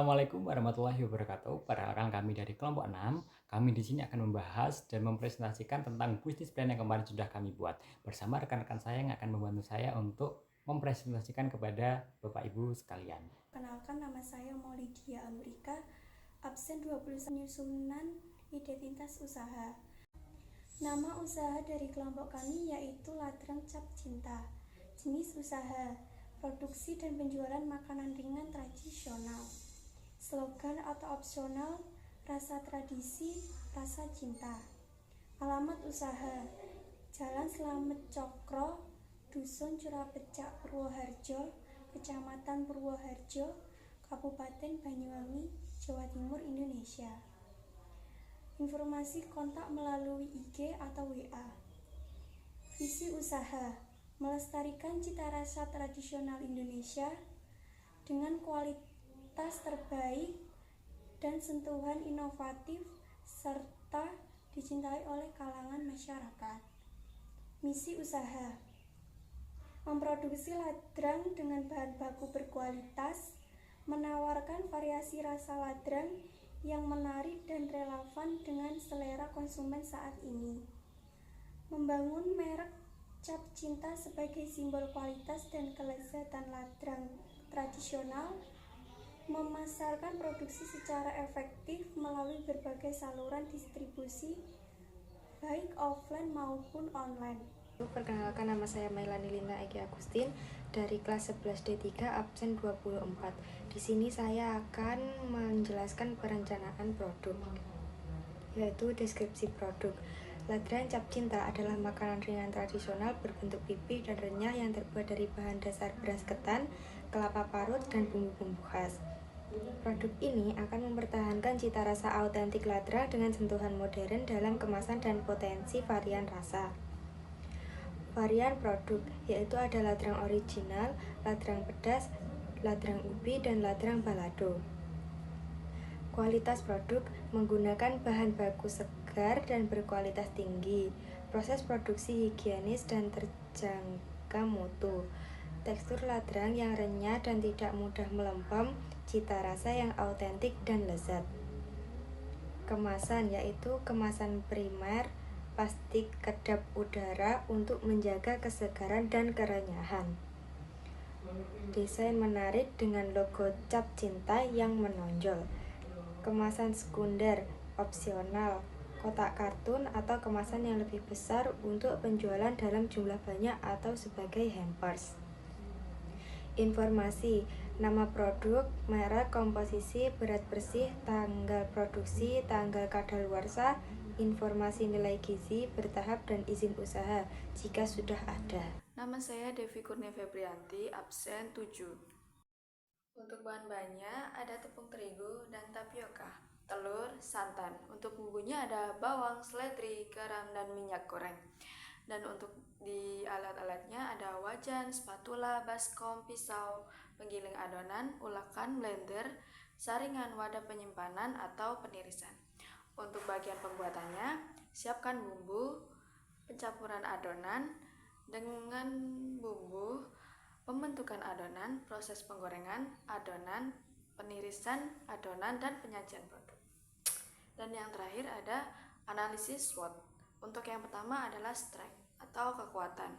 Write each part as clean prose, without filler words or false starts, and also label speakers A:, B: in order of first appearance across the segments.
A: Assalamualaikum warahmatullahi wabarakatuh. Perkenalkan kami dari kelompok 6. Kami di sini akan membahas dan mempresentasikan tentang bisnis plan yang kemarin sudah kami buat bersama rekan-rekan saya yang akan membantu saya untuk mempresentasikan kepada Bapak Ibu sekalian.
B: Perkenalkan, nama saya Maulidia Amrika, absen 21 penyusunan identitas usaha. Nama usaha dari kelompok kami yaitu Ladrang Cap Cinta. Jenis usaha, produksi dan penjualan makanan ringan tradisional. Slogan atau opsional, rasa tradisi, rasa cinta. Alamat usaha, Jalan Slamet Cokro, Dusun Curapecak, Purwoharjo, Kecamatan Purwoharjo, Kabupaten Banyuwangi, Jawa Timur, Indonesia. Informasi kontak melalui IG atau WA. Visi usaha, melestarikan cita rasa tradisional Indonesia dengan kualitas terbaik dan sentuhan inovatif serta dicintai oleh kalangan masyarakat. Misi usaha, memproduksi ladrang dengan bahan baku berkualitas, menawarkan variasi rasa ladrang yang menarik dan relevan dengan selera konsumen saat ini, membangun merek Cap Cinta sebagai simbol kualitas dan kelezatan ladrang tradisional, memasarkan produksi secara efektif melalui berbagai saluran distribusi baik offline maupun online.
C: Perkenalkan, nama saya Mailani Linda Egi Agustin dari kelas 11 D3 absen 24. Di sini saya akan menjelaskan perencanaan produk, yaitu deskripsi produk. Ladrang Cap Cinta adalah makanan ringan tradisional berbentuk pipi dan renyah yang terbuat dari bahan dasar beras ketan, kelapa parut, dan bumbu-bumbu khas. Produk ini akan mempertahankan cita rasa autentik ladrang dengan sentuhan modern dalam kemasan dan potensi varian rasa. Varian produk yaitu ada ladrang original, ladrang pedas, ladrang ubi, dan ladrang balado. Kualitas produk menggunakan bahan baku segar dan berkualitas tinggi. Proses produksi higienis dan terjangka mutu. Tekstur ladrang yang renyah dan tidak mudah melempem, cita rasa yang autentik dan lezat. Kemasan yaitu kemasan primer, plastik kedap udara untuk menjaga kesegaran dan kerenyahan. Desain menarik dengan logo Cap Cinta yang menonjol. Kemasan sekunder, opsional, kotak kartun atau kemasan yang lebih besar untuk penjualan dalam jumlah banyak atau sebagai hampers. Informasi, nama produk, merek, komposisi, berat bersih, tanggal produksi, tanggal kadaluarsa, informasi nilai gizi, bertahap, dan izin usaha jika sudah ada.
D: Nama saya Devi Kurnia Febrianti, absen 7. Untuk bahan-bahannya ada tepung terigu dan tapioka, telur, santan. Untuk bumbunya ada bawang, seledri, garam, dan minyak goreng. Dan untuk di alat-alatnya ada wajan, spatula, baskom, pisau, penggiling adonan, ulakan, blender, saringan, wadah penyimpanan atau penirisan. Untuk bagian pembuatannya, siapkan bumbu, pencampuran adonan dengan bumbu, pembentukan adonan, proses penggorengan adonan, penirisan adonan, dan penyajian produk. Dan yang terakhir ada analisis SWOT. Untuk yang pertama adalah strength atau kekuatan.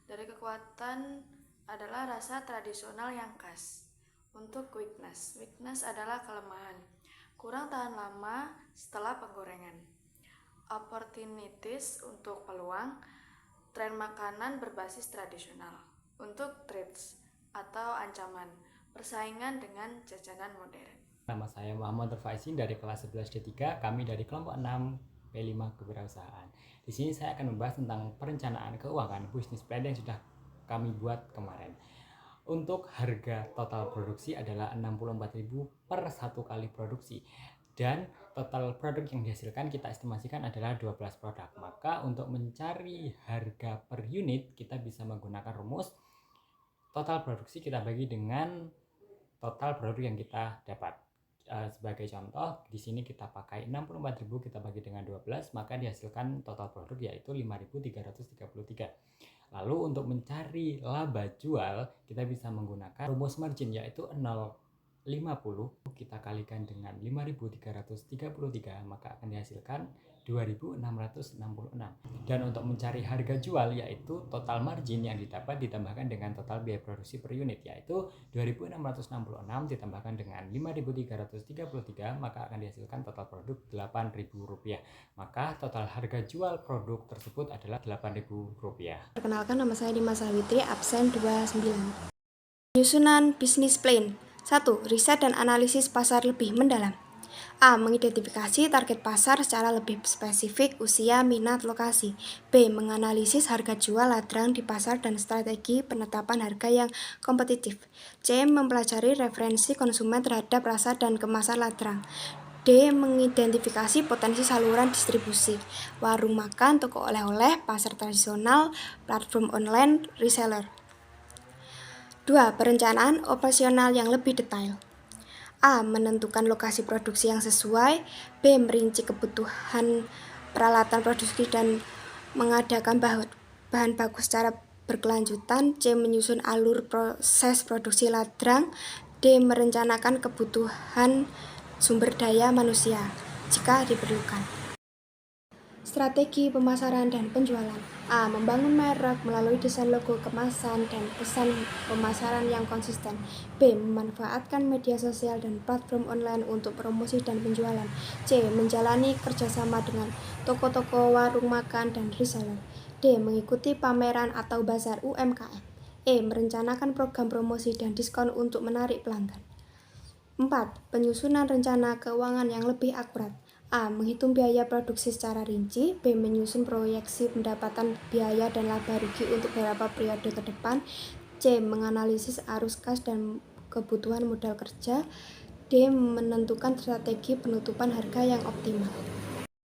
D: Dari kekuatan adalah rasa tradisional yang khas. Untuk weakness adalah kelemahan, kurang tahan lama setelah penggorengan. Opportunities untuk peluang, tren makanan berbasis tradisional. Untuk threats atau ancaman, persaingan dengan jajanan modern.
A: Nama saya Muhammad Rufaisin dari kelas 11 D3, kami dari kelompok 6 P5 Kewirausahaan. Di sini saya akan membahas tentang perencanaan keuangan bisnis plan yang sudah kami buat kemarin. Untuk harga total produksi adalah 64.000 per satu kali produksi. Dan total produk yang dihasilkan kita estimasikan adalah 12 produk. Maka untuk mencari harga per unit kita bisa menggunakan rumus total produksi kita bagi dengan total produk yang kita dapat. Sebagai contoh, di sini kita pakai 64.000 kita bagi dengan 12, maka dihasilkan total produk yaitu 5.333. Lalu untuk mencari laba jual, kita bisa menggunakan rumus margin yaitu 0 kita kalikan dengan 5.333 maka akan dihasilkan 2.666. Dan untuk mencari harga jual yaitu total margin yang didapat ditambahkan dengan total biaya produksi per unit yaitu 2.666 ditambahkan dengan 5.333 maka akan dihasilkan total produk Rp8.000. Maka total harga jual produk tersebut adalah Rp8.000.
C: Perkenalkan, nama saya Dimas Sawitri, absen 29. Penyusunan bisnis plan. 1. Riset dan analisis pasar lebih mendalam. A. Mengidentifikasi target pasar secara lebih spesifik, usia, minat, lokasi. B. Menganalisis harga jual ladrang di pasar dan strategi penetapan harga yang kompetitif. C. Mempelajari referensi konsumen terhadap rasa dan kemasan ladrang. D. Mengidentifikasi potensi saluran distribusi, warung makan, toko oleh-oleh, pasar tradisional, platform online, reseller. 2. Perencanaan operasional yang lebih detail. A. Menentukan lokasi produksi yang sesuai. B. Merinci kebutuhan peralatan produksi dan mengadakan bahan baku secara berkelanjutan. C. Menyusun alur proses produksi ladrang. D. Merencanakan kebutuhan sumber daya manusia jika diperlukan. Strategi pemasaran dan penjualan. A. Membangun merek melalui desain logo, kemasan, dan pesan pemasaran yang konsisten. B. Memanfaatkan media sosial dan platform online untuk promosi dan penjualan. C. Menjalani kerjasama dengan toko-toko, warung makan, dan reseller. D. Mengikuti pameran atau bazar UMKM. E. Merencanakan program promosi dan diskon untuk menarik pelanggan. 4. Penyusunan rencana keuangan yang lebih akurat. A. Menghitung biaya produksi secara rinci. B. Menyusun proyeksi pendapatan, biaya, dan laba rugi untuk beberapa periode ke depan. C. Menganalisis arus kas dan kebutuhan modal kerja. D. Menentukan strategi penutupan harga yang optimal.